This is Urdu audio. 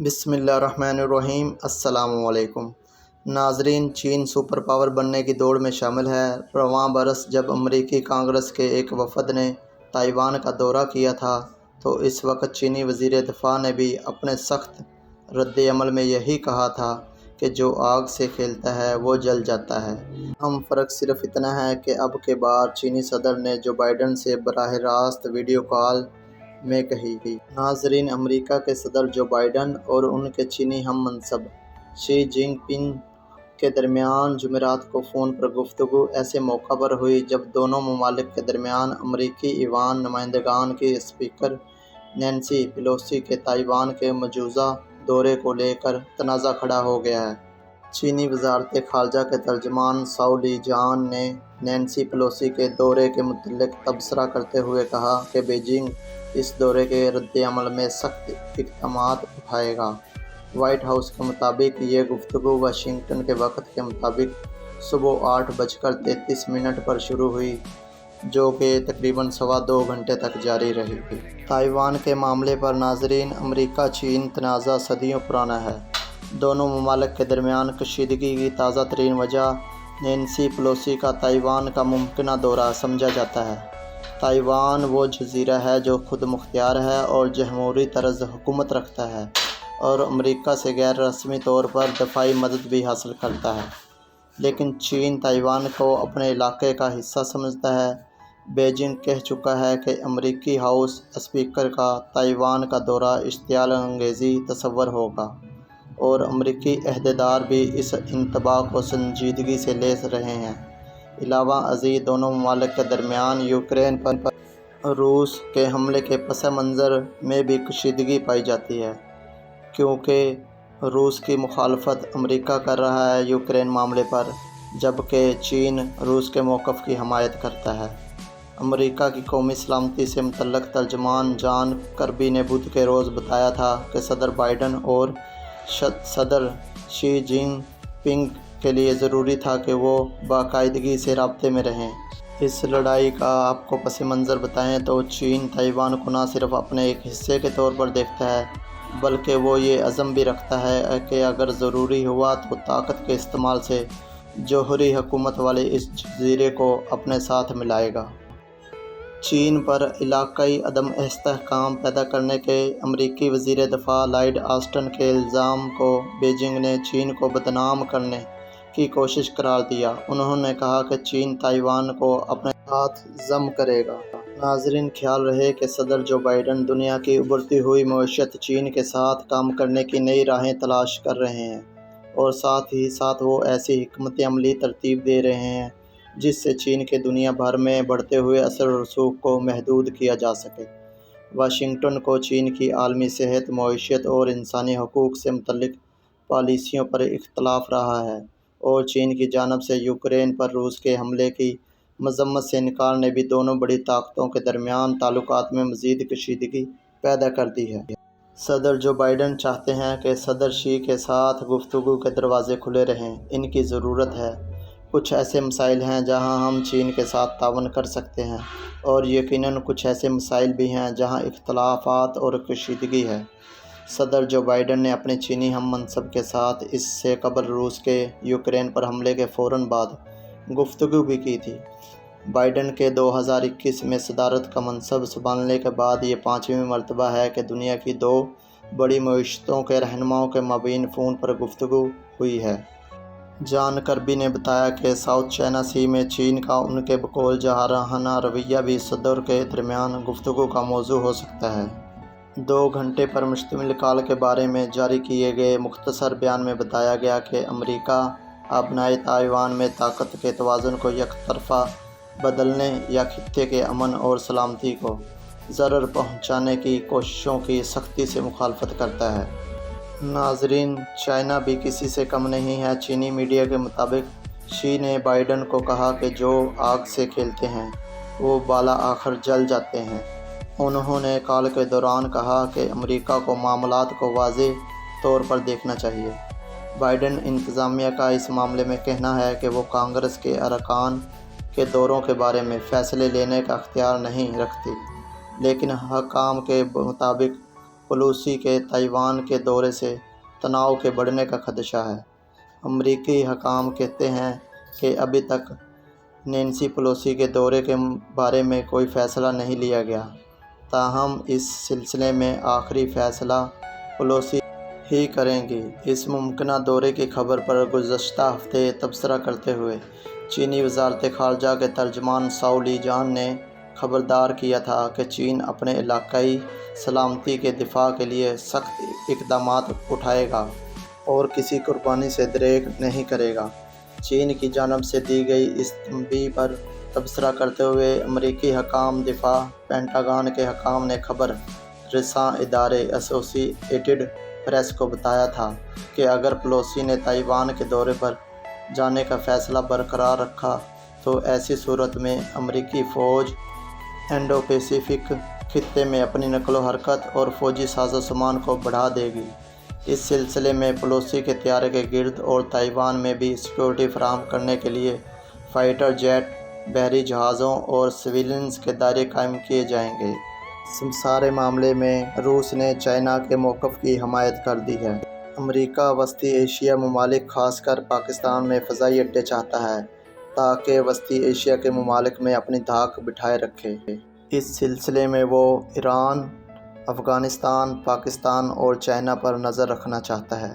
بسم اللہ الرحمن الرحیم۔ السلام علیکم ناظرین، چین سپر پاور بننے کی دوڑ میں شامل ہے۔ رواں برس جب امریکی کانگریس کے ایک وفد نے تائیوان کا دورہ کیا تھا تو اس وقت چینی وزیر دفاع نے بھی اپنے سخت رد عمل میں یہی کہا تھا کہ جو آگ سے کھیلتا ہے وہ جل جاتا ہے۔ اہم فرق صرف اتنا ہے کہ اب کے بار چینی صدر نے جو بائیڈن سے براہ راست ویڈیو کال میں کہی۔ ناظرین، امریکہ کے صدر جو بائیڈن اور ان کے چینی ہم منصب شی جن پنگ کے درمیان جمعرات کو فون پر گفتگو ایسے موقع پر ہوئی جب دونوں ممالک کے درمیان امریکی ایوان نمائندگان کی اسپیکر نینسی پیلوسی کے تائیوان کے مجوزہ دورے کو لے کر تنازع کھڑا ہو گیا ہے۔ چینی وزارت خارجہ کے ترجمان ساؤ لی جان نے نینسی پیلوسی کے دورے کے متعلق تبصرہ کرتے ہوئے کہا کہ بیجنگ اس دورے کے رد عمل میں سخت اقدامات اٹھائے گا۔ وائٹ ہاؤس کے مطابق یہ گفتگو واشنگٹن کے وقت کے مطابق صبح 8:33 پر شروع ہوئی، جو کہ تقریباً سوا 2 گھنٹے تک جاری رہی۔ تائیوان کے معاملے پر ناظرین، امریکہ چین تنازع صدیوں پرانا ہے۔ دونوں ممالک کے درمیان کشیدگی کی تازہ ترین وجہ نینسی پیلوسی کا تائیوان کا ممکنہ دورہ سمجھا جاتا ہے۔ تائیوان وہ جزیرہ ہے جو خود مختار ہے اور جمہوری طرز حکومت رکھتا ہے اور امریکہ سے غیر رسمی طور پر دفاعی مدد بھی حاصل کرتا ہے، لیکن چین تائیوان کو اپنے علاقے کا حصہ سمجھتا ہے۔ بیجنگ کہہ چکا ہے کہ امریکی ہاؤس اسپیکر کا تائیوان کا دورہ اشتعال انگیزی تصور ہوگا اور امریکی عہدیدار بھی اس انتباہ کو سنجیدگی سے لے رہے ہیں۔ علاوہ ازیں دونوں ممالک کے درمیان یوکرین پر روس کے حملے کے پس منظر میں بھی کشیدگی پائی جاتی ہے، کیونکہ روس کی مخالفت امریکہ کر رہا ہے یوکرین معاملے پر، جبکہ چین روس کے موقف کی حمایت کرتا ہے۔ امریکہ کی قومی سلامتی سے متعلق ترجمان جان کربی نے بدھ کے روز بتایا تھا کہ صدر بائیڈن اور صدر شی جن پنگ کے لیے ضروری تھا کہ وہ باقاعدگی سے رابطے میں رہیں۔ اس لڑائی کا آپ کو پس منظر بتائیں تو چین تائیوان کو نہ صرف اپنے ایک حصے کے طور پر دیکھتا ہے، بلکہ وہ یہ عزم بھی رکھتا ہے کہ اگر ضروری ہوا تو طاقت کے استعمال سے جوہری حکومت والے اس جزیرے کو اپنے ساتھ ملائے گا۔ چین پر علاقائی عدم استحکام پیدا کرنے کے امریکی وزیر دفاع لائیڈ آسٹن کے الزام کو بیجنگ نے چین کو بدنام کرنے کی کوشش قرار دیا۔ انہوں نے کہا کہ چین تائیوان کو اپنے ساتھ ضم کرے گا۔ ناظرین، خیال رہے کہ صدر جو بائیڈن دنیا کی ابھرتی ہوئی معیشت چین کے ساتھ کام کرنے کی نئی راہیں تلاش کر رہے ہیں اور ساتھ ہی ساتھ وہ ایسی حکمت عملی ترتیب دے رہے ہیں جس سے چین کے دنیا بھر میں بڑھتے ہوئے اثر و رسوخ کو محدود کیا جا سکے۔ واشنگٹن کو چین کی عالمی صحت، معیشت اور انسانی حقوق سے متعلق پالیسیوں پر اختلاف رہا ہے اور چین کی جانب سے یوکرین پر روس کے حملے کی مذمت سے انکار نے بھی دونوں بڑی طاقتوں کے درمیان تعلقات میں مزید کشیدگی پیدا کر دی ہے۔ صدر جو بائیڈن چاہتے ہیں کہ صدر شی کے ساتھ گفتگو کے دروازے کھلے رہیں۔ ان کی ضرورت ہے۔ کچھ ایسے مسائل ہیں جہاں ہم چین کے ساتھ تعاون کر سکتے ہیں اور یقیناً کچھ ایسے مسائل بھی ہیں جہاں اختلافات اور کشیدگی ہے۔ صدر جو بائیڈن نے اپنے چینی ہم منصب کے ساتھ اس سے قبل روس کے یوکرین پر حملے کے فوراً بعد گفتگو بھی کی تھی۔ بائیڈن کے 2021 میں صدارت کا منصب سنبھالنے کے بعد یہ 5ویں مرتبہ ہے کہ دنیا کی 2 بڑی معیشتوں کے رہنماؤں کے مابین فون پر گفتگو ہوئی ہے۔ جان کربی نے بتایا کہ ساؤتھ چائنا سی میں چین کا ان کے بقول جارحانہ رویہ بھی صدر کے درمیان گفتگو کا موضوع ہو سکتا ہے۔ 2 گھنٹے پر مشتمل کال کے بارے میں جاری کیے گئے مختصر بیان میں بتایا گیا کہ امریکہ آبنائے تائیوان میں طاقت کے توازن کو یک طرفہ بدلنے یا خطے کے امن اور سلامتی کو ضرر پہنچانے کی کوششوں کی سختی سے مخالفت کرتا ہے۔ ناظرین، چائنا بھی کسی سے کم نہیں ہے۔ چینی میڈیا کے مطابق شی نے بائیڈن کو کہا کہ جو آگ سے کھیلتے ہیں وہ بالا آخر جل جاتے ہیں۔ انہوں نے کال کے دوران کہا کہ امریکہ کو معاملات کو واضح طور پر دیکھنا چاہیے۔ بائیڈن انتظامیہ کا اس معاملے میں کہنا ہے کہ وہ کانگریس کے ارکان کے دوروں کے بارے میں فیصلے لینے کا اختیار نہیں رکھتی، لیکن حکام کے مطابق پیلوسی کے تائیوان کے دورے سے تناؤ کے بڑھنے کا خدشہ ہے۔ امریکی حکام کہتے ہیں کہ ابھی تک نینسی پیلوسی کے دورے کے بارے میں کوئی فیصلہ نہیں لیا گیا، تاہم اس سلسلے میں آخری فیصلہ پیلوسی ہی کریں گی۔ اس ممکنہ دورے کی خبر پر گزشتہ ہفتے تبصرہ کرتے ہوئے چینی وزارت خارجہ کے ترجمان ژاؤ لیجان نے خبردار کیا تھا کہ چین اپنے علاقائی سلامتی کے دفاع کے لیے سخت اقدامات اٹھائے گا اور کسی قربانی سے دریغ نہیں کرے گا۔ چین کی جانب سے دی گئی اس تنبیہ پر تبصرہ کرتے ہوئے امریکی حکام دفاع پینٹاگن کے حکام نے خبر رساں ادارے ایسوسی ایٹڈ پریس کو بتایا تھا کہ اگر پیلوسی نے تائیوان کے دورے پر جانے کا فیصلہ برقرار رکھا تو ایسی صورت میں امریکی فوج انڈو پیسیفک خطے میں اپنی نقل و حرکت اور فوجی ساز و سامان کو بڑھا دے گی۔ اس سلسلے میں پیلوسی کے طیارے کے گرد اور تائیوان میں بھی سیکورٹی فراہم کرنے کے لیے فائٹر جیٹ، بحری جہازوں اور سویلینس کے دائرے قائم کیے جائیں گے۔ سارے معاملے میں روس نے چائنا کے موقف کی حمایت کر دی ہے۔ امریکہ وسطی ایشیا ممالک خاص کر پاکستان میں فضائی اڈے چاہتا ہے تاکہ وسطی ایشیا کے ممالک میں اپنی دھاک بٹھائے رکھے۔ اس سلسلے میں وہ ایران، افغانستان، پاکستان اور چائنا پر نظر رکھنا چاہتا ہے۔